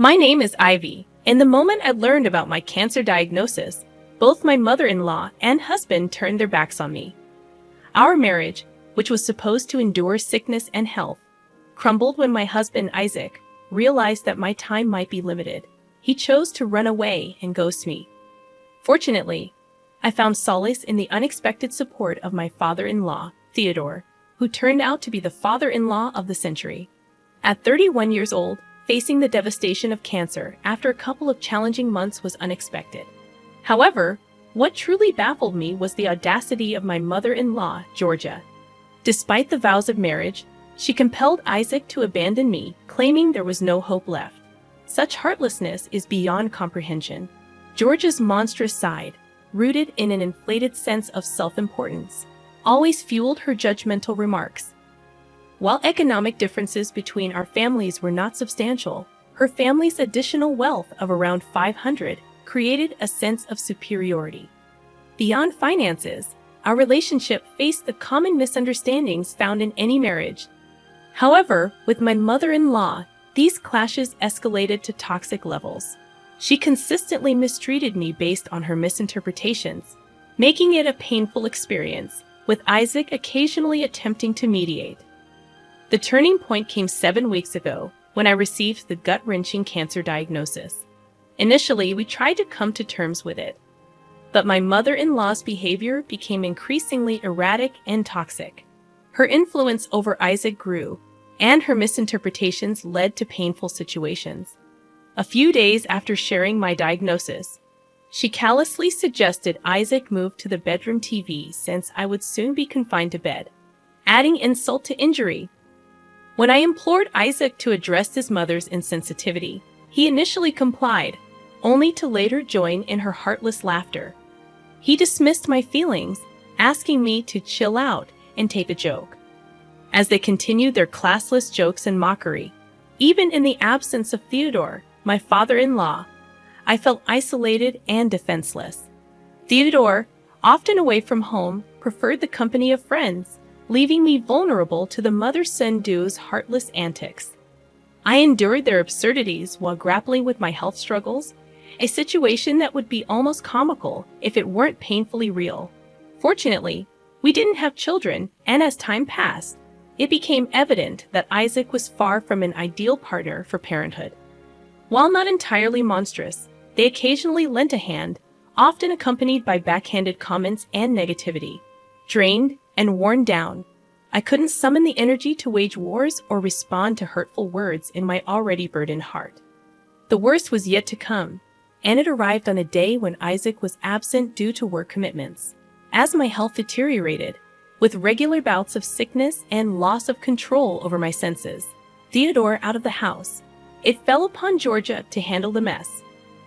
My name is Ivy, and the moment I learned about my cancer diagnosis, both my mother-in-law and husband turned their backs on me. Our marriage, which was supposed to endure sickness and health, crumbled when my husband, Isaac, realized that my time might be limited. He chose to run away and ghost me. Fortunately, I found solace in the unexpected support of my father-in-law, Theodore, who turned out to be the father-in-law of the century. At 31 years old, facing the devastation of cancer after a couple of challenging months was unexpected. However, what truly baffled me was the audacity of my mother-in-law, Georgia. Despite the vows of marriage, she compelled Isaac to abandon me, claiming there was no hope left. Such heartlessness is beyond comprehension. Georgia's monstrous side, rooted in an inflated sense of self-importance, always fueled her judgmental remarks. While economic differences between our families were not substantial, her family's additional wealth of around 500 created a sense of superiority. Beyond finances, our relationship faced the common misunderstandings found in any marriage. However, with my mother-in-law, these clashes escalated to toxic levels. She consistently mistreated me based on her misinterpretations, making it a painful experience, with Isaac occasionally attempting to mediate. The turning point came 7 weeks ago, when I received the gut-wrenching cancer diagnosis. Initially, we tried to come to terms with it, but my mother-in-law's behavior became increasingly erratic and toxic. Her influence over Isaac grew, and her misinterpretations led to painful situations. A few days after sharing my diagnosis, she callously suggested Isaac move to the bedroom TV since I would soon be confined to bed, adding insult to injury. When I implored Isaac to address his mother's insensitivity, he initially complied, only to later join in her heartless laughter. He dismissed my feelings, asking me to chill out and take a joke. As they continued their classless jokes and mockery, even in the absence of Theodore, my father-in-law, I felt isolated and defenseless. Theodore, often away from home, preferred the company of friends, leaving me vulnerable to the mother-son duo's heartless antics. I endured their absurdities while grappling with my health struggles, a situation that would be almost comical if it weren't painfully real. Fortunately, we didn't have children, and as time passed, it became evident that Isaac was far from an ideal partner for parenthood. While not entirely monstrous, they occasionally lent a hand, often accompanied by backhanded comments and negativity. Drained and worn down, I couldn't summon the energy to wage wars or respond to hurtful words in my already burdened heart. The worst was yet to come, and it arrived on a day when Isaac was absent due to work commitments. As my health deteriorated, with regular bouts of sickness and loss of control over my senses, Theodore out of the house, it fell upon Georgia to handle the mess.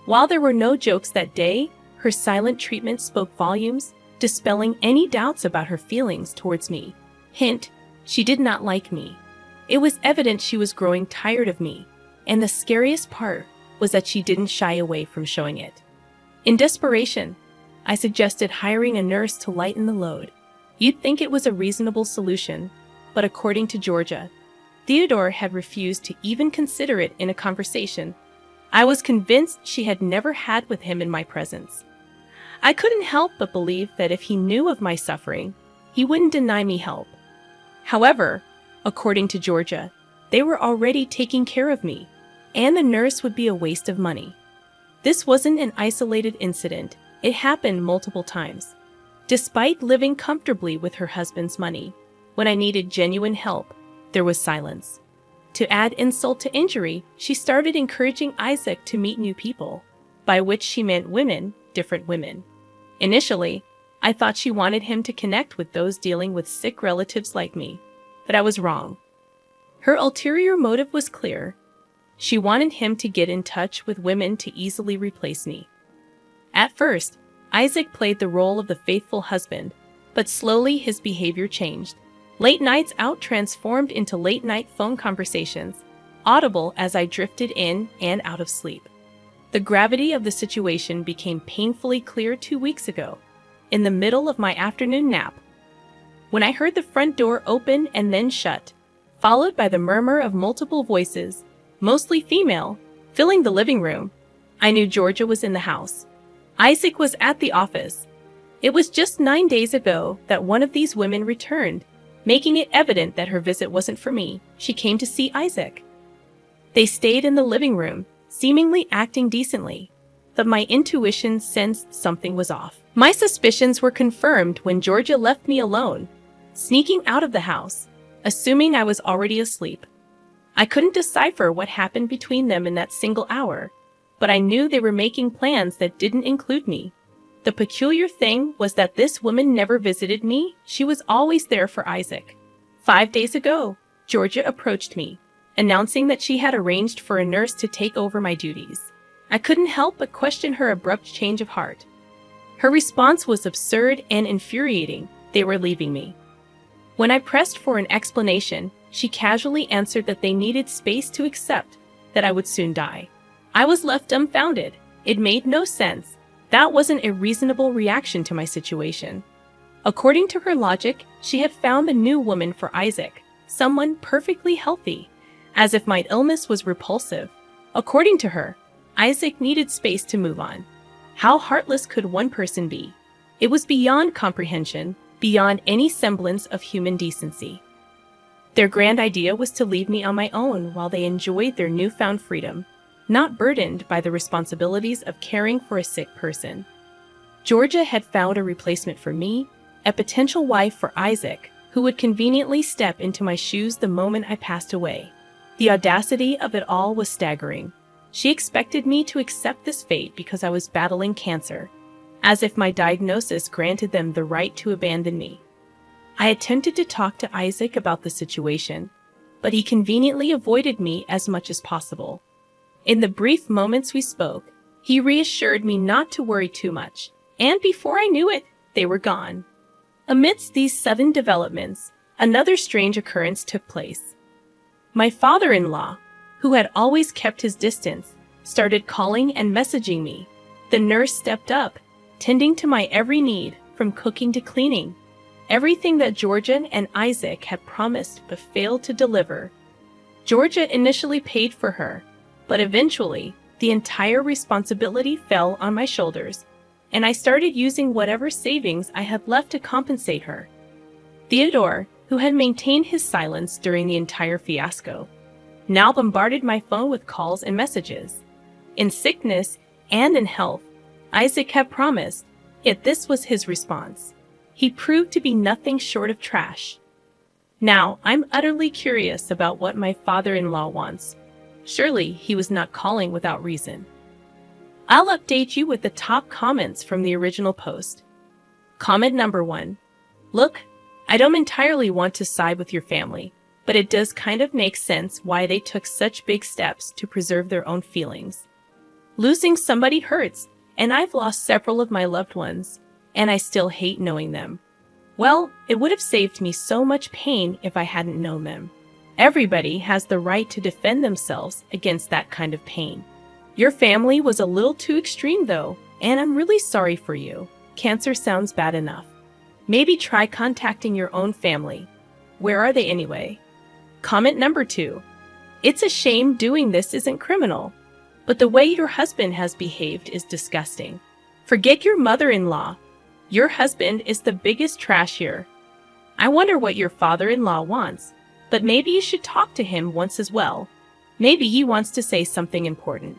While there were no jokes that day, her silent treatment spoke volumes, dispelling any doubts about her feelings towards me. Hint, she did not like me. It was evident she was growing tired of me, and the scariest part was that she didn't shy away from showing it. In desperation, I suggested hiring a nurse to lighten the load. You'd think it was a reasonable solution, but according to Georgia, Theodore had refused to even consider it in a conversation. I was convinced she had never had with him in my presence. I couldn't help but believe that if he knew of my suffering, he wouldn't deny me help. However, according to Georgia, they were already taking care of me, and the nurse would be a waste of money. This wasn't an isolated incident. It happened multiple times. Despite living comfortably with her husband's money, when I needed genuine help, there was silence. To add insult to injury, she started encouraging Isaac to meet new people, by which she meant women, different women. Initially, I thought she wanted him to connect with those dealing with sick relatives like me, but I was wrong. Her ulterior motive was clear. She wanted him to get in touch with women to easily replace me. At first, Isaac played the role of the faithful husband, but slowly his behavior changed. Late nights out transformed into late-night phone conversations, audible as I drifted in and out of sleep. The gravity of the situation became painfully clear 2 weeks ago, in the middle of my afternoon nap. When I heard the front door open and then shut, followed by the murmur of multiple voices, mostly female, Filling the living room, I knew Georgia was in the house. Isaac was at the office. It was just 9 days ago that one of these women returned, making it evident that her visit wasn't for me. She came to see Isaac. They stayed in the living room, seemingly acting decently, but my intuition sensed something was off. My suspicions were confirmed when Georgia left me alone, sneaking out of the house, assuming I was already asleep. I couldn't decipher what happened between them in that single hour, but I knew they were making plans that didn't include me. The peculiar thing was that this woman never visited me. She was always there for Isaac. 5 days ago, Georgia approached me, announcing that she had arranged for a nurse to take over my duties. I couldn't help but question her abrupt change of heart. Her response was absurd and infuriating. They were leaving me. When I pressed for an explanation, she casually answered that they needed space to accept that I would soon die. I was left dumbfounded. It made no sense. That wasn't a reasonable reaction to my situation. According to her logic, she had found a new woman for Isaac, someone perfectly healthy, as if my illness was repulsive. According to her, Isaac needed space to move on. How heartless could one person be? It was beyond comprehension, beyond any semblance of human decency. Their grand idea was to leave me on my own while they enjoyed their newfound freedom, not burdened by the responsibilities of caring for a sick person. Georgia had found a replacement for me, a potential wife for Isaac, who would conveniently step into my shoes the moment I passed away. The audacity of it all was staggering. She expected me to accept this fate because I was battling cancer, as if my diagnosis granted them the right to abandon me. I attempted to talk to Isaac about the situation, but he conveniently avoided me as much as possible. In the brief moments we spoke, he reassured me not to worry too much, and before I knew it, they were gone. Amidst these sudden developments, another strange occurrence took place. My father-in-law, who had always kept his distance, started calling and messaging me. The nurse stepped up, tending to my every need, from cooking to cleaning. Everything that Georgia and Isaac had promised but failed to deliver. Georgia initially paid for her, but eventually, the entire responsibility fell on my shoulders, and I started using whatever savings I had left to compensate her. Theodore, who had maintained his silence during the entire fiasco, now bombarded my phone with calls and messages. In sickness and in health, Isaac had promised, yet this was his response. He proved to be nothing short of trash. Now, I'm utterly curious about what my father-in-law wants. Surely he was not calling without reason. I'll update you with the top comments from the original post. Comment number 1. Look, I don't entirely want to side with your family, but it does kind of make sense why they took such big steps to preserve their own feelings. Losing somebody hurts, and I've lost several of my loved ones, and I still hate knowing them. Well, it would have saved me so much pain if I hadn't known them. Everybody has the right to defend themselves against that kind of pain. Your family was a little too extreme though, and I'm really sorry for you. Cancer sounds bad enough. Maybe try contacting your own family. Where are they anyway? Comment number 2. It's a shame doing this isn't criminal, but the way your husband has behaved is disgusting. Forget your mother-in-law. Your husband is the biggest trash here. I wonder what your father-in-law wants, but maybe you should talk to him once as well. Maybe he wants to say something important.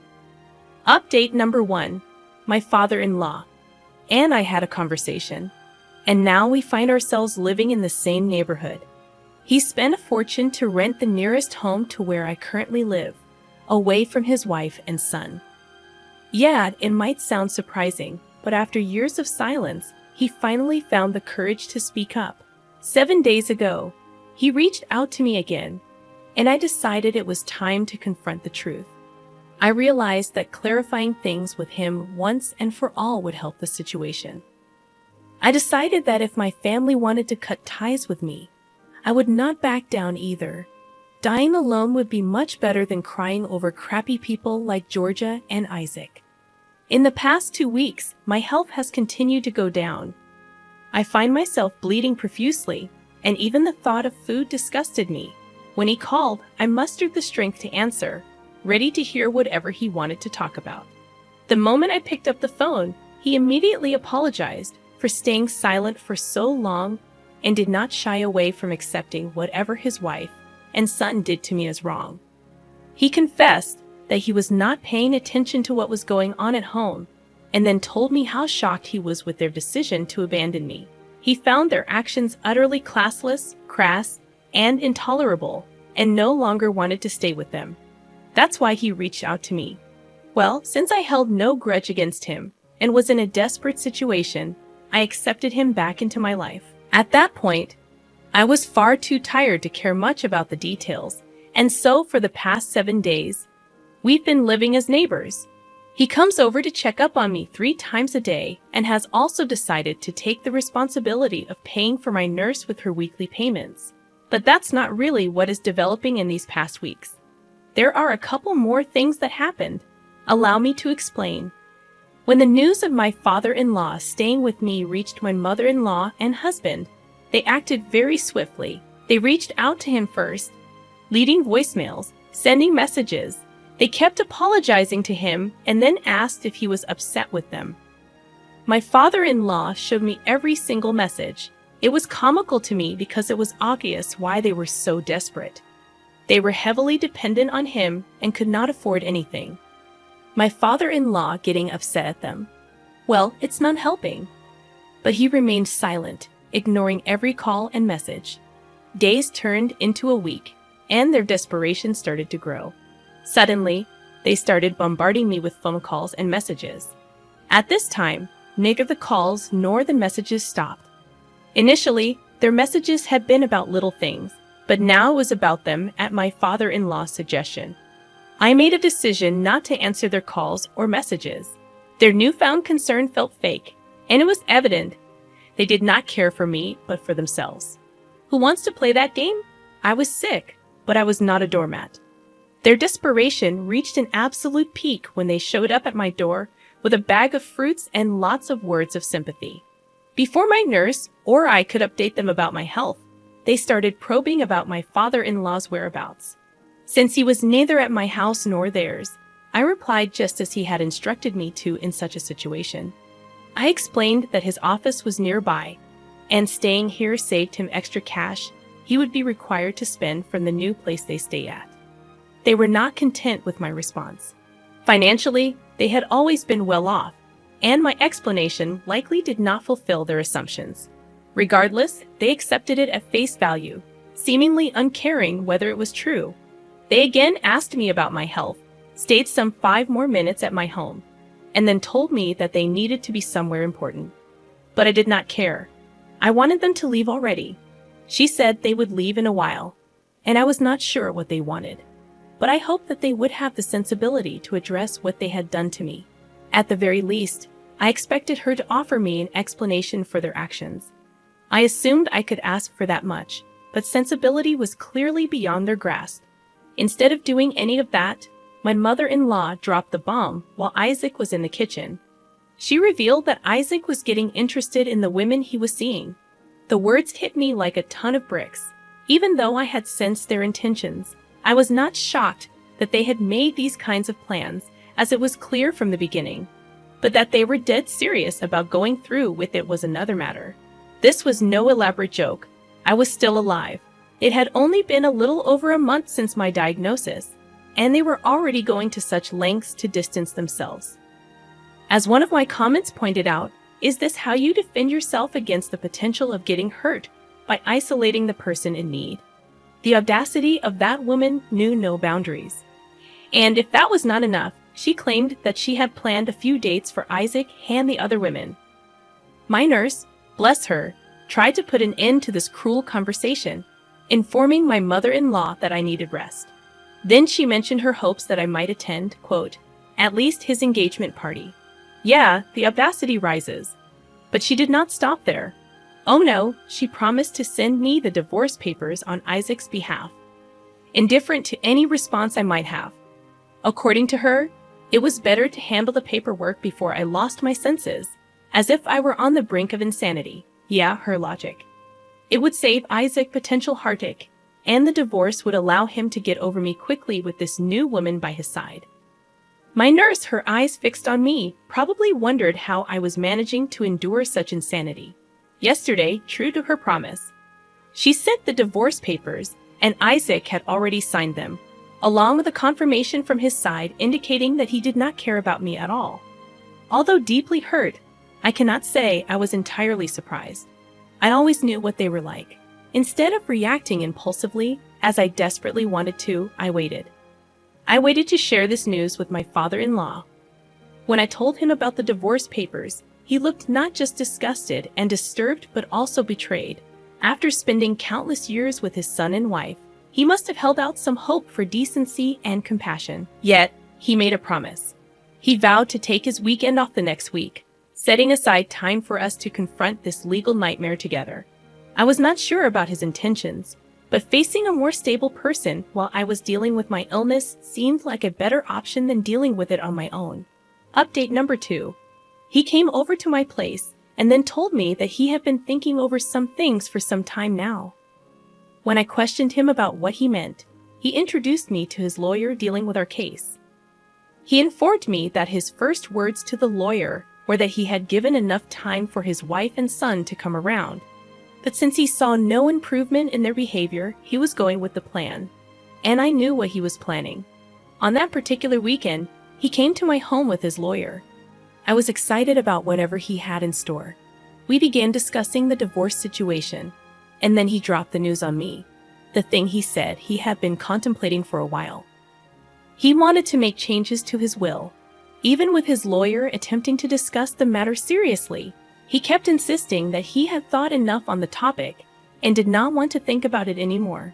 Update number 1. My father-in-law and I had a conversation, and now we find ourselves living in the same neighborhood. He spent a fortune to rent the nearest home to where I currently live, away from his wife and son. Yeah, it might sound surprising, but after years of silence, he finally found the courage to speak up. 7 days ago, he reached out to me again, and I decided it was time to confront the truth. I realized that clarifying things with him once and for all would help the situation. I decided that if my family wanted to cut ties with me, I would not back down either. Dying alone would be much better than crying over crappy people like Georgia and Isaac. In the past 2 weeks, my health has continued to go down. I find myself bleeding profusely, and even the thought of food disgusted me. When he called, I mustered the strength to answer. ready to hear whatever he wanted to talk about. The moment I picked up the phone, he immediately apologized for staying silent for so long and did not shy away from accepting whatever his wife and son did to me as wrong. He confessed that he was not paying attention to what was going on at home, and then told me how shocked he was with their decision to abandon me. He found their actions utterly classless, crass, and intolerable, and no longer wanted to stay with them. That's why he reached out to me. Well, since I held no grudge against him and was in a desperate situation, I accepted him back into my life. At that point, I was far too tired to care much about the details, and so for the past 7 days, we've been living as neighbors. He comes over to check up on me 3 times a day and has also decided to take the responsibility of paying for my nurse with her weekly payments. But that's not really what is developing in these past weeks. There are a couple more things that happened. Allow me to explain. When the news of my father-in-law staying with me reached my mother-in-law and husband, they acted very swiftly. They reached out to him first, leaving voicemails, sending messages. They kept apologizing to him and then asked if he was upset with them. My father-in-law showed me every single message. It was comical to me because it was obvious why they were so desperate. They were heavily dependent on him and could not afford anything. My father-in-law getting upset at them. Well, it's not helping. But he remained silent, ignoring every call and message. Days turned into a week, and their desperation started to grow. Suddenly, they started bombarding me with phone calls and messages. At this time, neither the calls nor the messages stopped. Initially, their messages had been about little things, but now it was about them at my father-in-law's suggestion. I made a decision not to answer their calls or messages. Their newfound concern felt fake, and it was evident they did not care for me but for themselves. Who wants to play that game? I was sick, but I was not a doormat. Their desperation reached an absolute peak when they showed up at my door with a bag of fruits and lots of words of sympathy. Before my nurse or I could update them about my health, they started probing about my father-in-law's whereabouts. Since he was neither at my house nor theirs, I replied just as he had instructed me to in such a situation. I explained that his office was nearby, and staying here saved him extra cash he would be required to spend from the new place they stay at. They were not content with my response. Financially, they had always been well off, and my explanation likely did not fulfill their assumptions. Regardless, they accepted it at face value, seemingly uncaring whether it was true. They again asked me about my health, stayed some 5 more minutes at my home, and then told me that they needed to be somewhere important. But I did not care. I wanted them to leave already. She said they would leave in a while, and I was not sure what they wanted. But I hoped that they would have the sensibility to address what they had done to me. At the very least, I expected her to offer me an explanation for their actions. I assumed I could ask for that much, but sensibility was clearly beyond their grasp. Instead of doing any of that, my mother-in-law dropped the bomb while Isaac was in the kitchen. She revealed that Isaac was getting interested in the women he was seeing. The words hit me like a ton of bricks. Even though I had sensed their intentions, I was not shocked that they had made these kinds of plans, as it was clear from the beginning. But that they were dead serious about going through with it was another matter. This was no elaborate joke. I was still alive. It had only been a little over a month since my diagnosis, and they were already going to such lengths to distance themselves. As one of my comments pointed out, is this how you defend yourself against the potential of getting hurt by isolating the person in need? The audacity of that woman knew no boundaries. And if that was not enough, she claimed that she had planned a few dates for Isaac and the other women. My nurse, bless her, tried to put an end to this cruel conversation, informing my mother-in-law that I needed rest. Then she mentioned her hopes that I might attend, quote, at least his engagement party. Yeah, the audacity rises. But she did not stop there. Oh no, she promised to send me the divorce papers on Isaac's behalf, indifferent to any response I might have. According to her, it was better to handle the paperwork before I lost my senses, as if I were on the brink of insanity. Yeah, her logic. It would save Isaac potential heartache, and the divorce would allow him to get over me quickly with this new woman by his side. My nurse, her eyes fixed on me, probably wondered how I was managing to endure such insanity. Yesterday, true to her promise, she sent the divorce papers, and Isaac had already signed them, along with a confirmation from his side indicating that he did not care about me at all. Although deeply hurt, I cannot say I was entirely surprised. I always knew what they were like. Instead of reacting impulsively, as I desperately wanted to, I waited. I waited to share this news with my father-in-law. When I told him about the divorce papers, he looked not just disgusted and disturbed but also betrayed. After spending countless years with his son and wife, he must have held out some hope for decency and compassion. Yet, he made a promise. He vowed to take his weekend off the next week, setting aside time for us to confront this legal nightmare together. I was not sure about his intentions, but facing a more stable person while I was dealing with my illness seemed like a better option than dealing with it on my own. Update number 2. He came over to my place and then told me that he had been thinking over some things for some time now. When I questioned him about what he meant, he introduced me to his lawyer dealing with our case. He informed me that his first words to the lawyer were that he had given enough time for his wife and son to come around, but since he saw no improvement in their behavior, he was going with the plan. And I knew what he was planning. On that particular weekend, he came to my home with his lawyer. I was excited about whatever he had in store. We began discussing the divorce situation, and then he dropped the news on me, the thing he said he had been contemplating for a while. He wanted to make changes to his will. Even with his lawyer attempting to discuss the matter seriously, he kept insisting that he had thought enough on the topic and did not want to think about it anymore.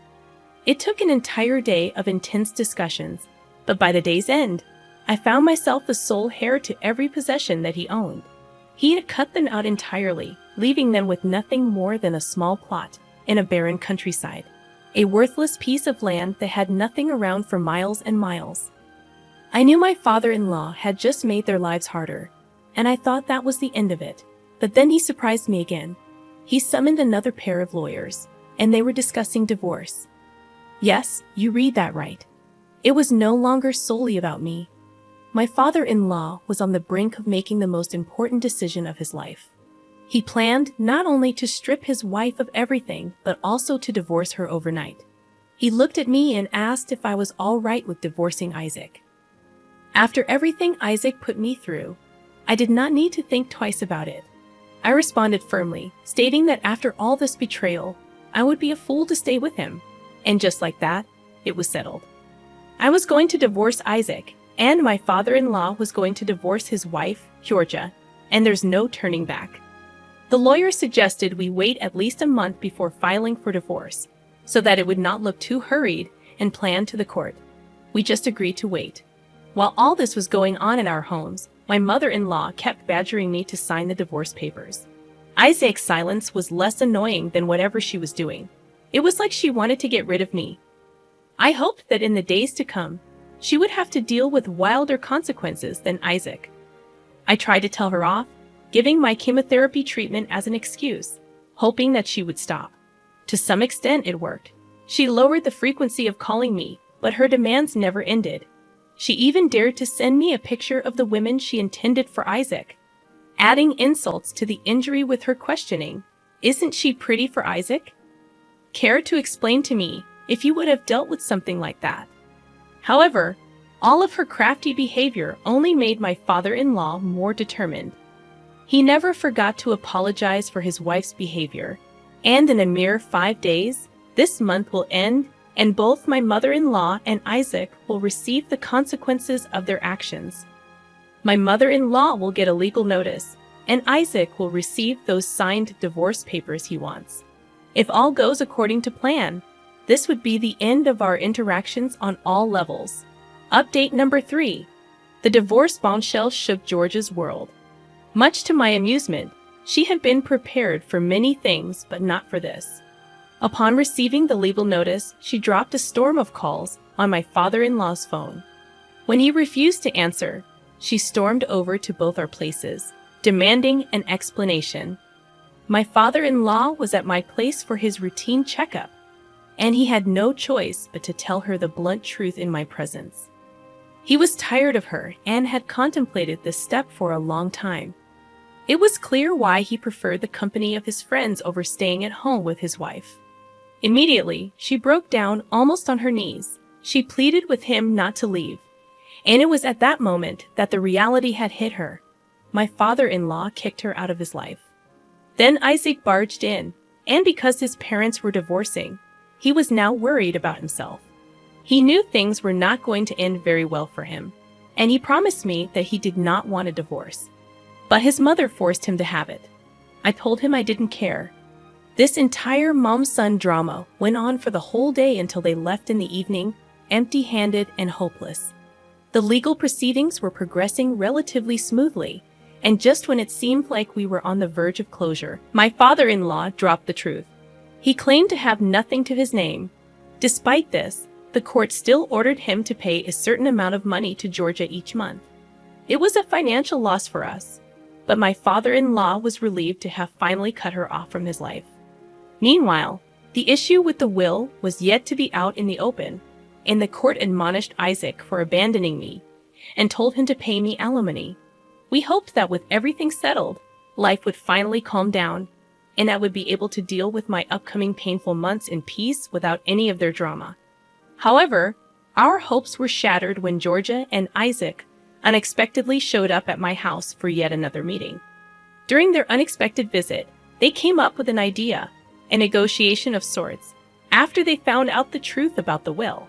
It took an entire day of intense discussions, but by the day's end, I found myself the sole heir to every possession that he owned. He had cut them out entirely, leaving them with nothing more than a small plot in a barren countryside, a worthless piece of land that had nothing around for miles and miles. I knew my father-in-law had just made their lives harder, and I thought that was the end of it. But then he surprised me again. He summoned another pair of lawyers, and they were discussing divorce. Yes, you read that right. It was no longer solely about me. My father-in-law was on the brink of making the most important decision of his life. He planned not only to strip his wife of everything, but also to divorce her overnight. He looked at me and asked if I was all right with divorcing Isaac. After everything Isaac put me through, I did not need to think twice about it. I responded firmly, stating that after all this betrayal, I would be a fool to stay with him. And just like that, it was settled. I was going to divorce Isaac, and my father-in-law was going to divorce his wife, Georgia, and there's no turning back. The lawyer suggested we wait at least a month before filing for divorce, so that it would not look too hurried and planned to the court. We just agreed to wait. While all this was going on in our homes, my mother-in-law kept badgering me to sign the divorce papers. Isaac's silence was less annoying than whatever she was doing. It was like she wanted to get rid of me. I hoped that in the days to come, she would have to deal with wilder consequences than Isaac. I tried to tell her off, giving my chemotherapy treatment as an excuse, hoping that she would stop. To some extent, it worked. She lowered the frequency of calling me, but her demands never ended. She even dared to send me a picture of the women she intended for Isaac, adding insults to the injury with her questioning, "Isn't she pretty for Isaac?" Care to explain to me if you would have dealt with something like that? However, all of her crafty behavior only made my father-in-law more determined. He never forgot to apologize for his wife's behavior, and in a mere 5 days, this month will end, and both my mother-in-law and Isaac will receive the consequences of their actions. My mother-in-law will get a legal notice, and Isaac will receive those signed divorce papers he wants. If all goes according to plan, this would be the end of our interactions on all levels. Update number 3. The divorce bombshell shook Georgia's world. Much to my amusement, she had been prepared for many things, but not for this. Upon receiving the legal notice, she dropped a storm of calls on my father-in-law's phone. When he refused to answer, she stormed over to both our places, demanding an explanation. My father-in-law was at my place for his routine checkup, and he had no choice but to tell her the blunt truth in my presence. He was tired of her and had contemplated this step for a long time. It was clear why he preferred the company of his friends over staying at home with his wife. Immediately, she broke down almost on her knees. She pleaded with him not to leave. And it was at that moment that the reality had hit her. My father-in-law kicked her out of his life. Then Isaac barged in, and because his parents were divorcing, he was now worried about himself. He knew things were not going to end very well for him, and he promised me that he did not want a divorce. But his mother forced him to have it. I told him I didn't care. This entire mom-son drama went on for the whole day until they left in the evening, empty-handed and hopeless. The legal proceedings were progressing relatively smoothly, and just when it seemed like we were on the verge of closure, my father-in-law dropped the truth. He claimed to have nothing to his name. Despite this, the court still ordered him to pay a certain amount of money to Georgia each month. It was a financial loss for us, but my father-in-law was relieved to have finally cut her off from his life. Meanwhile, the issue with the will was yet to be out in the open, and the court admonished Isaac for abandoning me and told him to pay me alimony. We hoped that with everything settled, life would finally calm down, and I would be able to deal with my upcoming painful months in peace without any of their drama. However, our hopes were shattered when Georgia and Isaac unexpectedly showed up at my house for yet another meeting. During their unexpected visit, they came up with an idea, a negotiation of sorts, after they found out the truth about the will.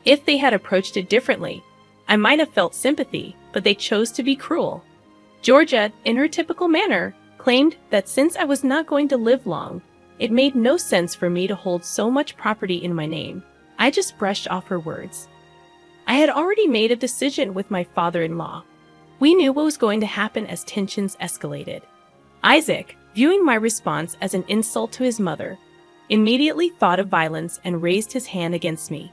If they had approached it differently, I might have felt sympathy, but they chose to be cruel. Georgia, in her typical manner, claimed that since I was not going to live long, it made no sense for me to hold so much property in my name. I just brushed off her words. I had already made a decision with my father-in-law. We knew what was going to happen as tensions escalated. Isaac, viewing my response as an insult to his mother, immediately thought of violence and raised his hand against me.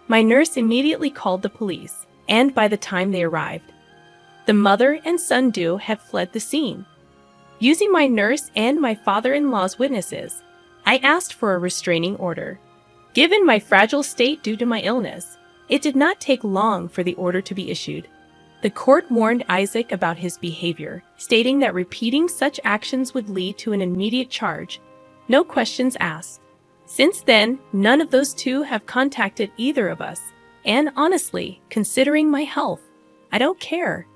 My nurse immediately called the police, and by the time they arrived, the mother and son duo had fled the scene. Using my nurse and my father-in-law's witnesses, I asked for a restraining order. Given my fragile state due to my illness, it did not take long for the order to be issued. The court warned Isaac about his behavior, stating that repeating such actions would lead to an immediate charge, no questions asked. Since then, none of those two have contacted either of us, and honestly, considering my health, I don't care.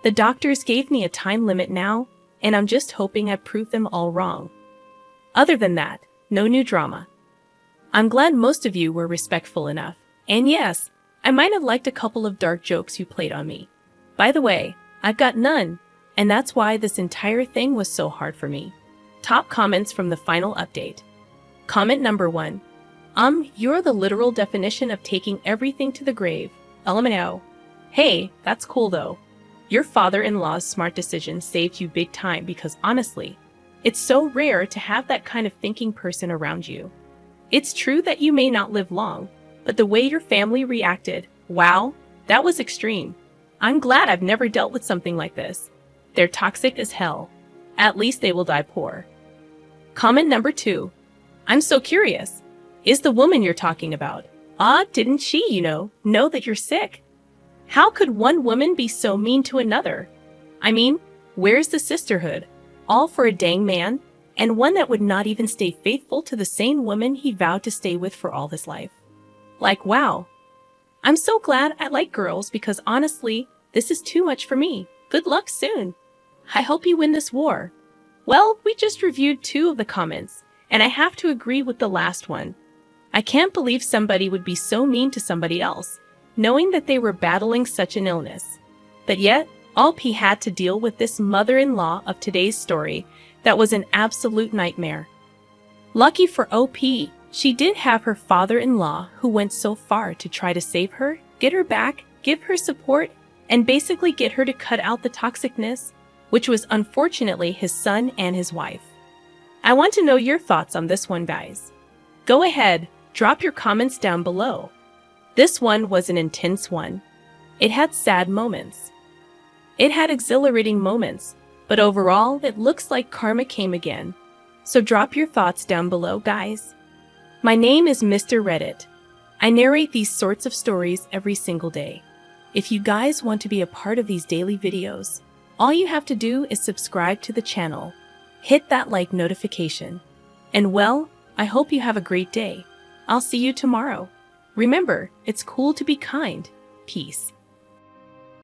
The doctors gave me a time limit now, and I'm just hoping I proved them all wrong. Other than that, no new drama. I'm glad most of you were respectful enough. And yes, I might have liked a couple of dark jokes you played on me. By the way, I've got none, and that's why this entire thing was so hard for me. Top comments from the final update. Comment number 1. You're the literal definition of taking everything to the grave. LMAO. Hey, that's cool though. Your father-in-law's smart decision saved you big time because honestly, it's so rare to have that kind of thinking person around you. It's true that you may not live long, but the way your family reacted, wow, that was extreme. I'm glad I've never dealt with something like this. They're toxic as hell. At least they will die poor. Comment number 2. I'm so curious. Is the woman you're talking about? Didn't she, know that you're sick? How could one woman be so mean to another? I mean, where's the sisterhood? All for a dang man? And one that would not even stay faithful to the same woman he vowed to stay with for all his life. Like, wow. I'm so glad I like girls because honestly, this is too much for me. Good luck soon. I hope you win this war. Well, we just reviewed 2 of the comments, and I have to agree with the last one. I can't believe somebody would be so mean to somebody else, knowing that they were battling such an illness. But yet, OP had to deal with this mother-in-law of today's story that was an absolute nightmare. Lucky for OP, she did have her father-in-law who went so far to try to save her, get her back, give her support, and basically get her to cut out the toxicness, which was unfortunately his son and his wife. I want to know your thoughts on this one, guys. Go ahead, drop your comments down below. This one was an intense one. It had sad moments. It had exhilarating moments, but overall, it looks like karma came again. So drop your thoughts down below, guys. My name is Mr. Reddit. I narrate these sorts of stories every single day. If you guys want to be a part of these daily videos, all you have to do is subscribe to the channel, hit that like notification, and well, I hope you have a great day. I'll see you tomorrow. Remember, it's cool to be kind. Peace.